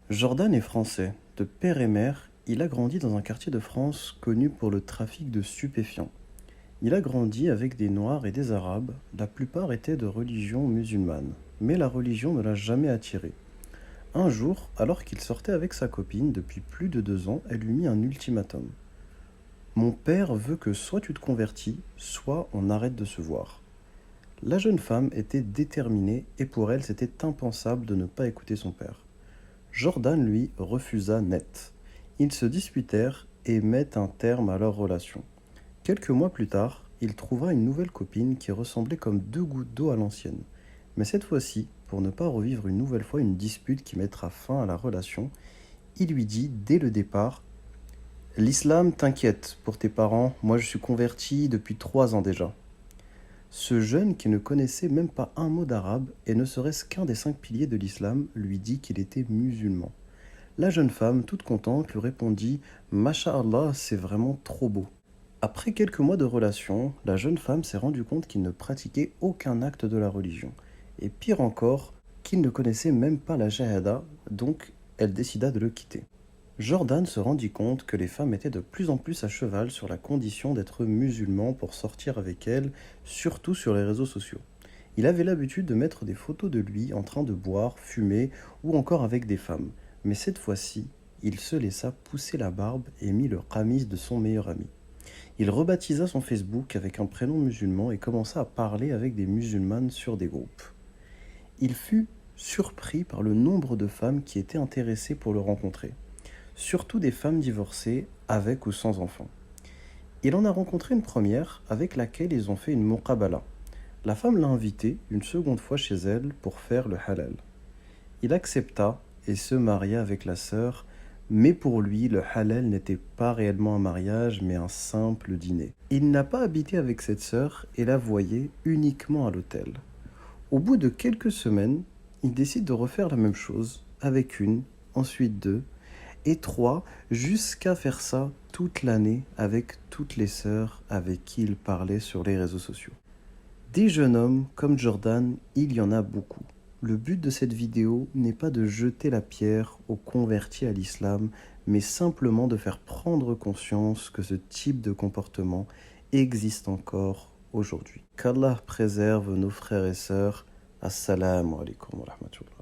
Jordan est français. De père et mère, il a grandi dans un quartier de France connu pour le trafic de stupéfiants. Il a grandi avec des Noirs et des Arabes, la plupart étaient de religion musulmane, mais la religion ne l'a jamais attiré. Un jour, alors qu'il sortait avec sa copine depuis plus de 2 ans, elle lui mit un ultimatum. Mon père veut que soit tu te convertis, soit on arrête de se voir. La jeune femme était déterminée et pour elle c'était impensable de ne pas écouter son père. Jordan, lui, refusa net. Ils se disputèrent et mettent un terme à leur relation. Quelques mois plus tard, il trouva une nouvelle copine qui ressemblait comme deux gouttes d'eau à l'ancienne. Mais cette fois-ci, pour ne pas revivre une nouvelle fois une dispute qui mettra fin à la relation, il lui dit dès le départ: L'islam t'inquiète pour tes parents, moi je suis converti depuis 3 ans déjà. Ce jeune qui ne connaissait même pas un mot d'arabe et ne serait-ce qu'un des 5 piliers de l'islam lui dit qu'il était musulman. La jeune femme, toute contente, lui répondit: Masha'Allah, c'est vraiment trop beau. Après quelques mois de relation, la jeune femme s'est rendue compte qu'il ne pratiquait aucun acte de la religion. Et pire encore, qu'il ne connaissait même pas la Shahada, donc elle décida de le quitter. Jordan se rendit compte que les femmes étaient de plus en plus à cheval sur la condition d'être musulmans pour sortir avec elles, surtout sur les réseaux sociaux. Il avait l'habitude de mettre des photos de lui en train de boire, fumer ou encore avec des femmes. Mais cette fois-ci, il se laissa pousser la barbe et mit le qamis de son meilleur ami. Il rebaptisa son Facebook avec un prénom musulman et commença à parler avec des musulmanes sur des groupes. Il fut surpris par le nombre de femmes qui étaient intéressées pour le rencontrer, surtout des femmes divorcées avec ou sans enfants. Il en a rencontré une première avec laquelle ils ont fait une muqabala. La femme l'a invité une seconde fois chez elle pour faire le halal. Il accepta et se maria avec la sœur, mais pour lui, le halal n'était pas réellement un mariage, mais un simple dîner. Il n'a pas habité avec cette sœur et la voyait uniquement à l'hôtel. Au bout de quelques semaines, il décide de refaire la même chose avec une, ensuite deux, et trois, jusqu'à faire ça toute l'année avec toutes les sœurs avec qui il parlait sur les réseaux sociaux. Des jeunes hommes comme Jordan, il y en a beaucoup. Le but de cette vidéo n'est pas de jeter la pierre aux convertis à l'islam, mais simplement de faire prendre conscience que ce type de comportement existe encore aujourd'hui. Qu'Allah préserve nos frères et sœurs. Assalamu alaikum wa rahmatullah.